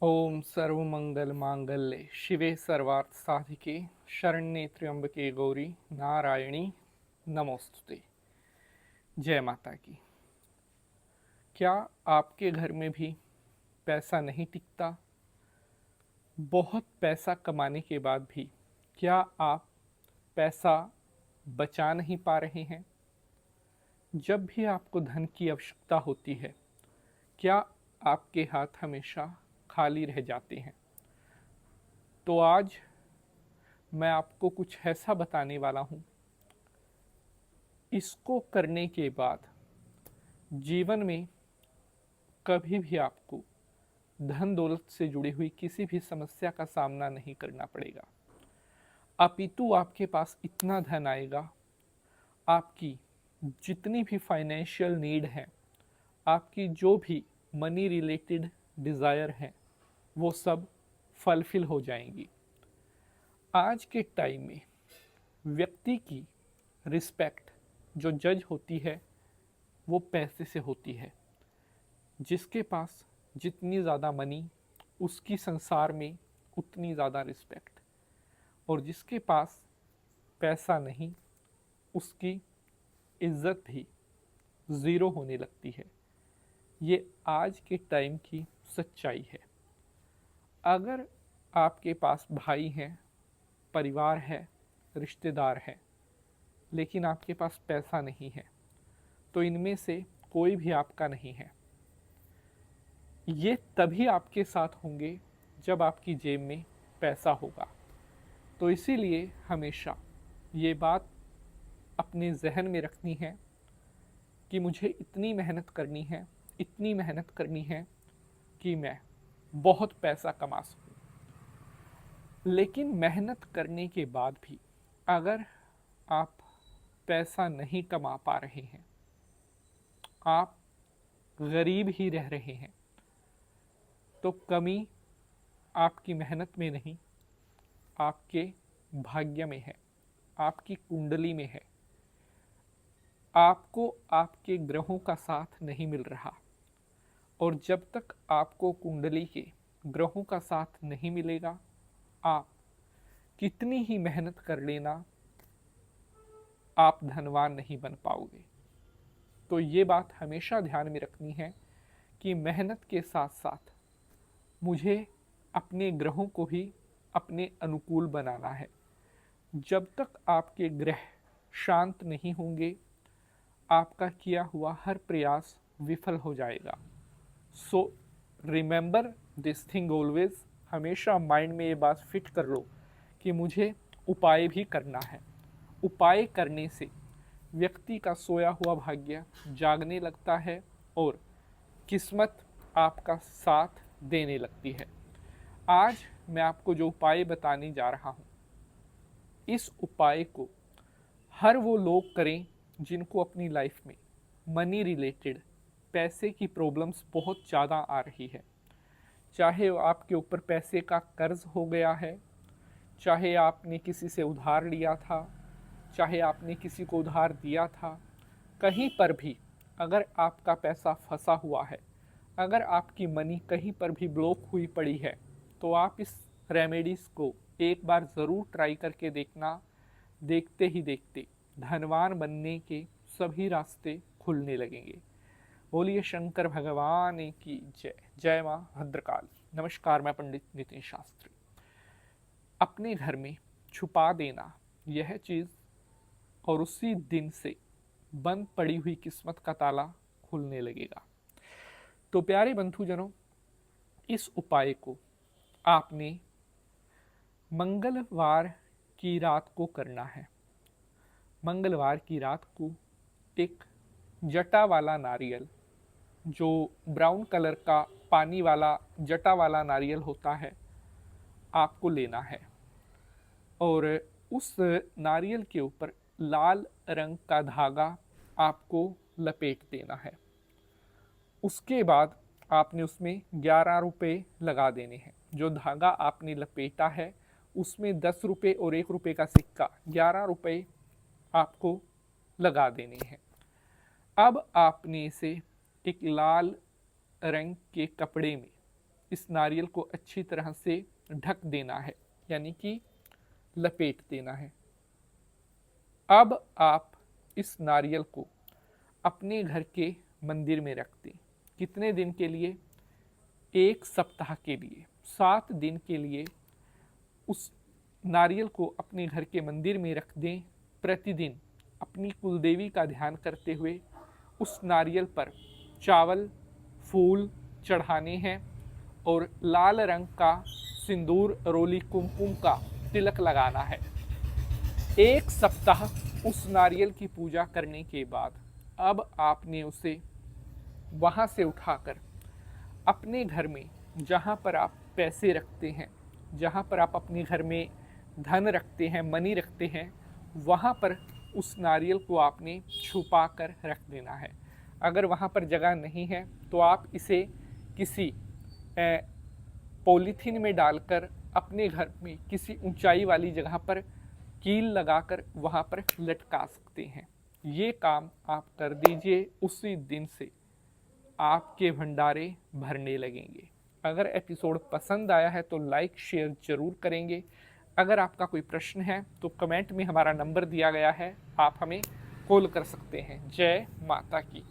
ओम सर्वमंगल मांगल्ये शिवे सर्वार्थ साधिके शरण्ये त्र्यंबके गौरी नारायणी नमोस्तुते। जय माता की। क्या आपके घर में भी पैसा नहीं टिकता? बहुत पैसा कमाने के बाद भी क्या आप पैसा बचा नहीं पा रहे हैं? जब भी आपको धन की आवश्यकता होती है, क्या आपके हाथ हमेशा खाली रह जाते हैं? तो आज मैं आपको कुछ ऐसा बताने वाला हूँ, इसको करने के बाद जीवन में कभी भी आपको धन दौलत से जुड़ी हुई किसी भी समस्या का सामना नहीं करना पड़ेगा। अपितु आपके पास इतना धन आएगा, आपकी जितनी भी फाइनेंशियल नीड है, आपकी जो भी मनी रिलेटेड डिज़ायर है, वो सब फलफिल हो जाएंगी। आज के टाइम में व्यक्ति की रिस्पेक्ट जो जज होती है, वो पैसे से होती है। जिसके पास जितनी ज़्यादा मनी, उसकी संसार में उतनी ज़्यादा रिस्पेक्ट, और जिसके पास पैसा नहीं, उसकी इज्जत भी ज़ीरो होने लगती है। ये आज के टाइम की सच्चाई है। अगर आपके पास भाई हैं, परिवार है, रिश्तेदार है, लेकिन आपके पास पैसा नहीं है, तो इनमें से कोई भी आपका नहीं है। ये तभी आपके साथ होंगे जब आपकी जेब में पैसा होगा। तो इसीलिए हमेशा ये बात अपने जहन में रखनी है कि मुझे इतनी मेहनत करनी है, इतनी मेहनत करनी है कि मैं बहुत पैसा कमा सकूं। लेकिन मेहनत करने के बाद भी अगर आप पैसा नहीं कमा पा रहे हैं, आप गरीब ही रह रहे हैं, तो कमी आपकी मेहनत में नहीं, आपके भाग्य में है, आपकी कुंडली में है। आपको आपके ग्रहों का साथ नहीं मिल रहा, और जब तक आपको कुंडली के ग्रहों का साथ नहीं मिलेगा, आप कितनी ही मेहनत कर लेना, आप धनवान नहीं बन पाओगे। तो ये बात हमेशा ध्यान में रखनी है कि मेहनत के साथ साथ मुझे अपने ग्रहों को भी अपने अनुकूल बनाना है। जब तक आपके ग्रह शांत नहीं होंगे, आपका किया हुआ हर प्रयास विफल हो जाएगा। So remember this thing always. हमेशा माइंड में ये बात फिट कर लो कि मुझे उपाय भी करना है। उपाय करने से व्यक्ति का सोया हुआ भाग्य जागने लगता है और किस्मत आपका साथ देने लगती है। आज मैं आपको जो उपाय बताने जा रहा हूँ, इस उपाय को हर वो लोग करें जिनको अपनी लाइफ में मनी रिलेटेड पैसे की प्रॉब्लम्स बहुत ज़्यादा आ रही है। चाहे आपके ऊपर पैसे का कर्ज हो गया है, चाहे आपने किसी से उधार लिया था, चाहे आपने किसी को उधार दिया था, कहीं पर भी अगर आपका पैसा फंसा हुआ है, अगर आपकी मनी कहीं पर भी ब्लॉक हुई पड़ी है, तो आप इस रेमेडीज़ को एक बार ज़रूर ट्राई करके देखना। देखते ही देखते धनवान बनने के सभी रास्ते खुलने लगेंगे। बोलिए शंकर भगवान की जय। जय माँ भद्रकाली। नमस्कार, मैं पंडित नितिन शास्त्री। अपने घर में छुपा देना यह चीज़, और उसी दिन से बंद पड़ी हुई किस्मत का ताला खुलने लगेगा। तो प्यारे बंधुजनों, इस उपाय को आपने मंगलवार की रात को करना है। मंगलवार की रात को एक जटा वाला नारियल, जो ब्राउन कलर का पानी वाला जटा वाला नारियल होता है, आपको लेना है, और उस नारियल के ऊपर लाल रंग का धागा आपको लपेट देना है। उसके बाद आपने उसमें 11 रुपये लगा देने हैं। जो धागा आपने लपेटा है, उसमें 10 रुपये और 1 रुपये का सिक्का, 11 रुपये आपको लगा देने हैं। अब आपने इसे एक लाल रंग के कपड़े में इस नारियल को अच्छी तरह से ढक देना है, यानी कि लपेट देना है। अब आप इस नारियल को अपने घर के मंदिर में रख दें। कितने दिन के लिए? 1 सप्ताह के लिए, 7 दिन के लिए उस नारियल को अपने घर के मंदिर में रख दें। प्रतिदिन अपनी कुलदेवी का ध्यान करते हुए उस नारियल पर चावल, फूल चढ़ाने हैं और लाल रंग का सिंदूर, रोली, कुमकुम का तिलक लगाना है। 1 सप्ताह उस नारियल की पूजा करने के बाद अब आपने उसे वहाँ से उठाकर अपने घर में, जहाँ पर आप पैसे रखते हैं, जहाँ पर आप अपने घर में धन रखते हैं, मनी रखते हैं, वहाँ पर उस नारियल को आपने छुपा कर रख देना है। अगर वहाँ पर जगह नहीं है तो आप इसे किसी पॉलीथीन में डालकर अपने घर में किसी ऊंचाई वाली जगह पर कील लगाकर वहाँ पर लटका सकते हैं। ये काम आप कर दीजिए, उसी दिन से आपके भंडारे भरने लगेंगे। अगर एपिसोड पसंद आया है तो लाइक शेयर जरूर करेंगे। अगर आपका कोई प्रश्न है तो कमेंट में हमारा नंबर दिया गया है, आप हमें कॉल कर सकते हैं। जय माता की।